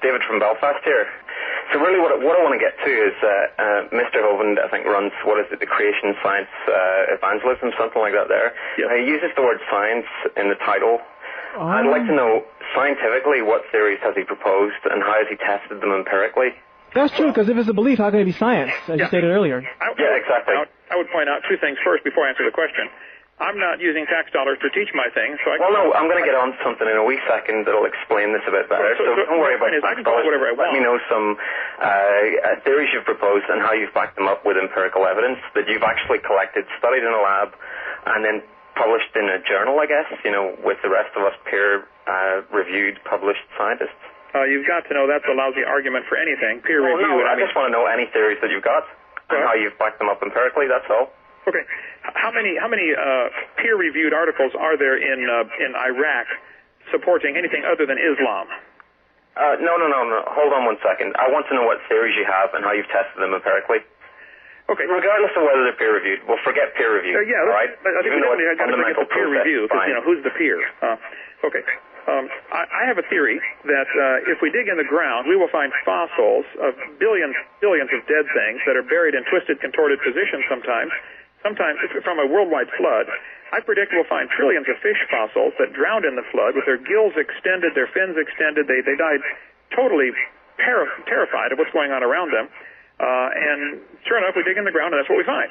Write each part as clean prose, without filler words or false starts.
David from Belfast here. So really what I want to get to is Mr. Hovind, I think, runs, the Creation Science Evangelism, something like that there. Yep. He uses the word science in the title. I'd like to know, scientifically, what theories has he proposed and how has he tested them empirically? That's true, because if it's a belief, how can it be science, as you stated earlier? Exactly. I would point out two things first before I answer the question. I'm not using tax dollars to teach my thing, so Well, no, I'm going to get on to something in a wee second that'll explain this a bit better. So don't worry about tax dollars. Let me know some theories you've proposed and how you've backed them up with empirical evidence that you've actually collected, studied in a lab, and then published in a journal, I guess, with the rest of us peer-reviewed, published scientists. You've got to know that's a lousy argument for anything, peer review. No, I just want to know any theories that you've got and how you've backed them up empirically, that's all. Okay. How many peer-reviewed articles are there in Iraq supporting anything other than Islam? No. Hold on 1 second. I want to know what theories you have and how you've tested them empirically. Okay. Regardless of whether they're peer-reviewed, we'll forget peer-reviewed. All right? I think we got to forget the peer review, because, who's the peer? Okay. I have a theory that if we dig in the ground, we will find fossils of billions of dead things that are buried in twisted, contorted positions sometimes from a worldwide flood. I predict we'll find trillions of fish fossils that drowned in the flood with their gills extended, their fins extended. They died totally terrified of what's going on around them. And sure enough, we dig in the ground, and that's what we find.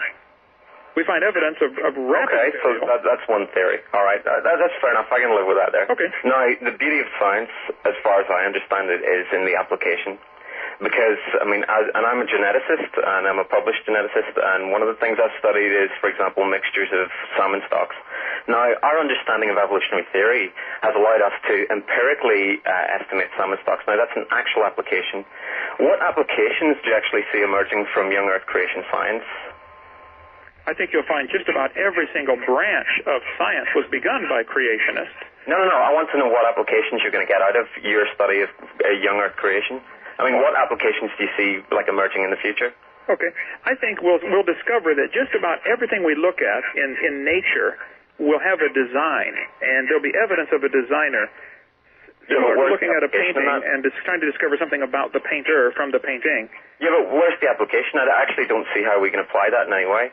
We find evidence of rapid... Okay, so that's one theory. All right, that's fair enough. I can live with that there. Okay. Now, the beauty of science, as far as I understand it, is in the application. Because, and I'm a geneticist, and I'm a published geneticist, and one of the things I've studied is, for example, mixtures of salmon stocks. Now, our understanding of evolutionary theory has allowed us to empirically estimate salmon stocks. Now, that's an actual application. What applications do you actually see emerging from young Earth creation science? I think you'll find just about every single branch of science was begun by creationists. No. I want to know what applications you're going to get out of your study of young Earth creation. What applications do you see emerging in the future? Okay. I think we'll discover that just about everything we look at in nature will have a design, and there'll be evidence of a designer. We're looking at a painting and trying to discover something about the painter from the painting. Yeah, but where's the application? I actually don't see how we can apply that in any way.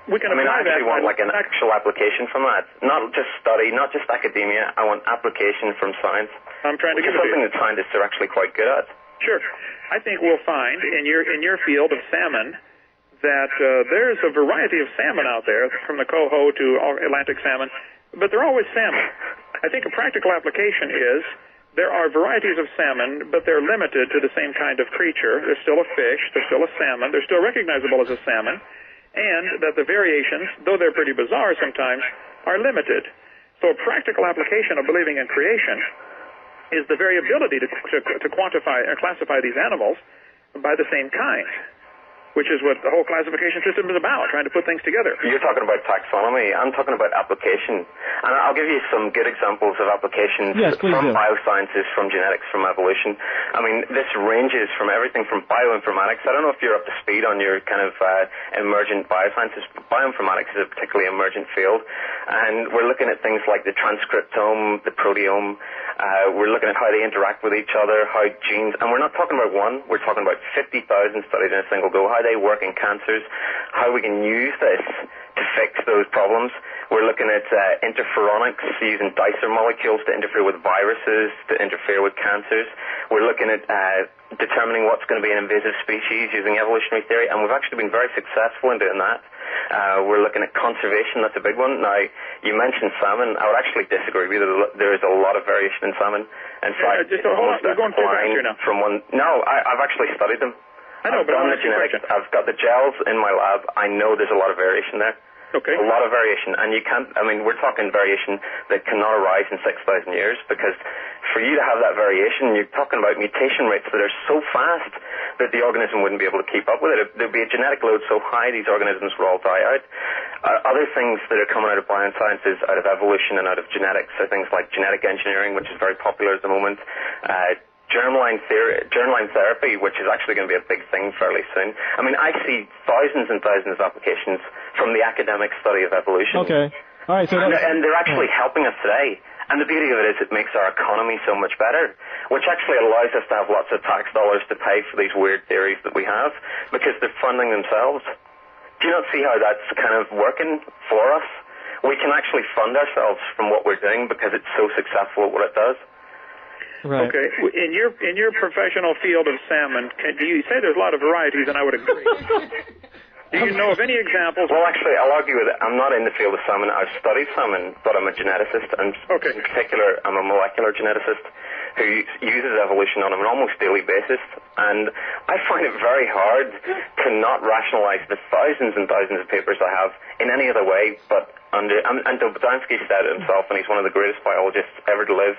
We can I actually want an actual application from that. Not just study, not just academia. I want application from science. I'm trying to get something that scientists are actually quite good at. Sure. I think we'll find in your field of salmon that there's a variety of salmon out there, from the coho to Atlantic salmon, but they're always salmon. I think a practical application is there are varieties of salmon, but they're limited to the same kind of creature. They're still a fish, they're still a salmon, they're still recognizable as a salmon, and that the variations, though they're pretty bizarre sometimes, are limited. So a practical application of believing in creation is the variability to quantify and classify these animals by the same kind, which is what the whole classification system is about, trying to put things together. You're talking about taxonomy. I'm talking about application. And I'll give you some good examples of applications from biosciences, from genetics, from evolution. This ranges from everything from bioinformatics. I don't know if you're up to speed on your kind of emergent biosciences. Bioinformatics is a particularly emergent field. And we're looking at things like the transcriptome, the proteome. We're looking at how they interact with each other, how genes, and we're not talking about one, we're talking about 50,000 studies in a single go, how they work in cancers, how we can use this to fix those problems. We're looking at interferonics, using dicer molecules to interfere with viruses, to interfere with cancers. We're looking at determining what's going to be an invasive species using evolutionary theory, and we've actually been very successful in doing that. We're looking at conservation. That's a big one. Now, you mentioned salmon. I would actually disagree with you. There is a lot of variation in salmon. In fact, hold on. You're going too fast here now. No, I've actually studied them. I know, but I've done the genetics. I've got the gels in my lab. I know there's a lot of variation there. Okay. A lot of variation. And you can't, we're talking variation that cannot arise in 6,000 years, because for you to have that variation, you're talking about mutation rates that are so fast that the organism wouldn't be able to keep up with it. There'd be a genetic load so high these organisms would all die out. Other things that are coming out of biosciences, out of evolution and out of genetics, are things like genetic engineering, which is very popular at the moment, germline therapy, which is actually going to be a big thing fairly soon. I see thousands and thousands of applications from the academic study of evolution. Okay. All right. So and they're actually helping us today. And the beauty of it is it makes our economy so much better, which actually allows us to have lots of tax dollars to pay for these weird theories that we have, because they're funding themselves. Do you not see how that's kind of working for us? We can actually fund ourselves from what we're doing because it's so successful at what it does. Right. Okay. In your professional field of salmon, do you say there's a lot of varieties, and I would agree. Do you know of any examples? Well, actually, I'll argue with it. I'm not in the field of salmon. I've studied salmon, but I'm a geneticist, and in particular, I'm a molecular geneticist who uses evolution on an almost daily basis. And I find it very hard to not rationalize the thousands and thousands of papers I have in any other way but under. And Dobzhansky said it himself, and he's one of the greatest biologists ever to live,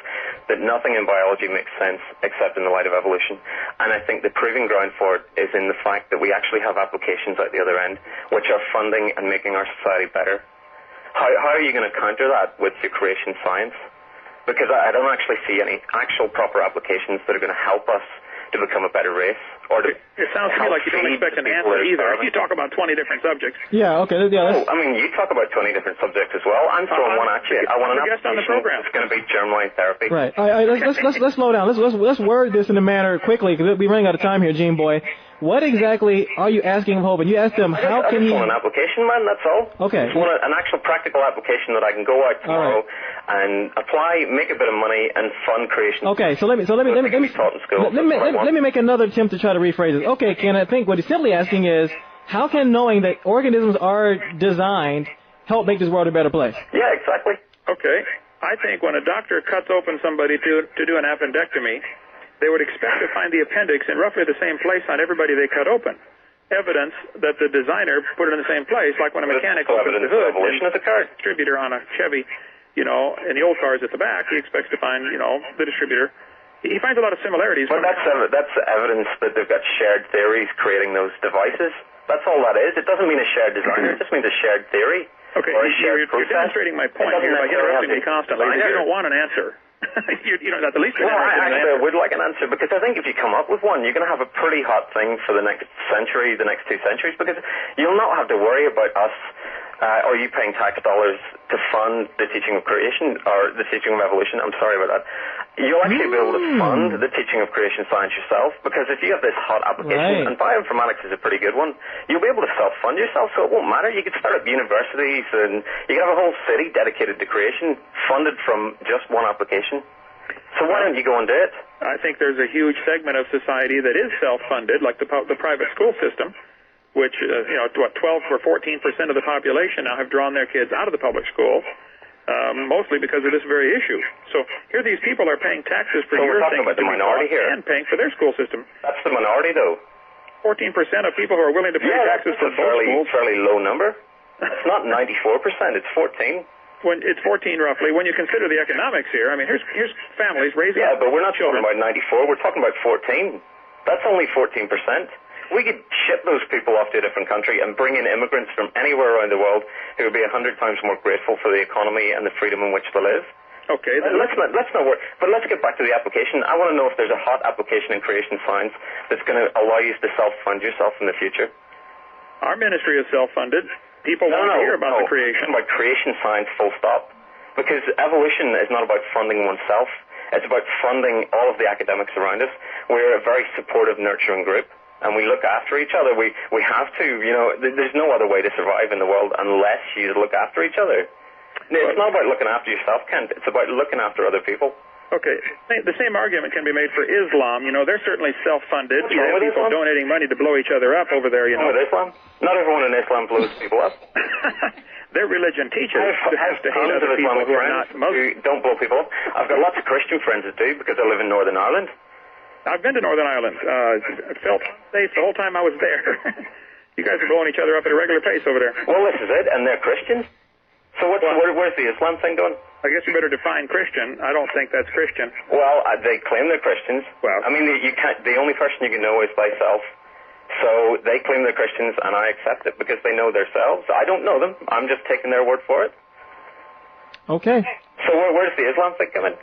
that nothing in biology makes sense except in the light of evolution. And I think the proving ground for it is in the fact that we actually have applications at the other end which are funding and making our society better. How are you going to counter that with your creation science? Because I don't actually see any actual proper applications that are going to help us to become a better race. It sounds to me like you don't expect an answer either. You talk about 20 different subjects. Yeah, okay. Yeah, I mean, you talk about 20 different subjects as well. I'm throwing one at you. I want an guest on the program. It's going to be germline therapy. Right. All right, let's slow down. Let's word this in a manner quickly, because we're running out of time here, Gene Boy. What exactly are you asking of Hovind? You asked him how can he... I just want an application, man, that's all. Okay. I just want an actual practical application that I can go out tomorrow and apply, make a bit of money, and fund creation. Okay, so let me make another attempt to try to rephrase it. Okay, Ken, I think what he's simply asking is, how can knowing that organisms are designed help make this world a better place? Yeah, exactly. Okay. I think when a doctor cuts open somebody to do an appendectomy, they would expect to find the appendix in roughly the same place on everybody they cut open. Evidence that the designer put it in the same place, like when a mechanic opens the hood and the car distributor on a Chevy, in the old cars at the back, he expects to find, the distributor. He finds a lot of similarities. But that's evidence that they've got shared theories creating those devices. That's all that is. It doesn't mean a shared designer. It just means a shared theory. Okay, you're demonstrating my point here by interrupting me constantly. If you don't want an answer, you don't have the least. Well, I would like an answer, because I think if you come up with one, you're going to have a pretty hot thing for the next century, the next 2 centuries, because you'll not have to worry about us or you paying tax dollars to fund the teaching of creation or the teaching of evolution. I'm sorry about that. You'll actually be able to fund the teaching of creation science yourself, because if you have this hot application, and bioinformatics is a pretty good one, you'll be able to self-fund yourself, so it won't matter. You could start up universities, and you can have a whole city dedicated to creation, funded from just one application. So why don't you go and do it? I think there's a huge segment of society that is self-funded, like the private school system, which, 12 or 14% of the population now have drawn their kids out of the public school. Mostly because of this very issue. So here these people are paying taxes for your things about the minority here, and paying for their school system. That's the minority, though. 14% of people who are willing to pay taxes for both schools. Fairly low number. It's not 94%. It's 14. It's 14 roughly. When you consider the economics here, I mean, here's families raising. Yeah, but we're not talking about 94. We're talking about 14. That's only 14%. We could ship those people off to a different country and bring in immigrants from anywhere around the world who would be 100 times more grateful for the economy and the freedom in which to live. Okay. Let's not worry. But let's get back to the application. I want to know if there's a hot application in creation science that's going to allow you to self-fund yourself in the future. Our ministry is self-funded. People want to hear about the creation. It's about creation science, full stop. Because evolution is not about funding oneself. It's about funding all of the academics around us. We're a very supportive, nurturing group. And we look after each other. We have to, there's no other way to survive in the world unless you look after each other. It's not about looking after yourself, Kent. It's about looking after other people. Okay. The same argument can be made for Islam. They're certainly self-funded. You have people donating money to blow each other up over there, With Islam? Not everyone in Islam blows people up. Their religion teaches to have to hate other people who are not Muslim. Who don't blow people up. I've got lots of Christian friends that do, because I live in Northern Ireland. I've been to Northern Ireland. I felt safe the whole time I was there. You guys are blowing each other up at a regular pace over there. Well, this is it, and they're Christians. So where's the Islam thing going? I guess you better define Christian. I don't think that's Christian. Well, they claim they're Christians. Well, I mean, you can't. The only person you can know is thyself. So they claim they're Christians, and I accept it because they know themselves. I don't know them. I'm just taking their word for it. Okay. So where's the Islam thing coming?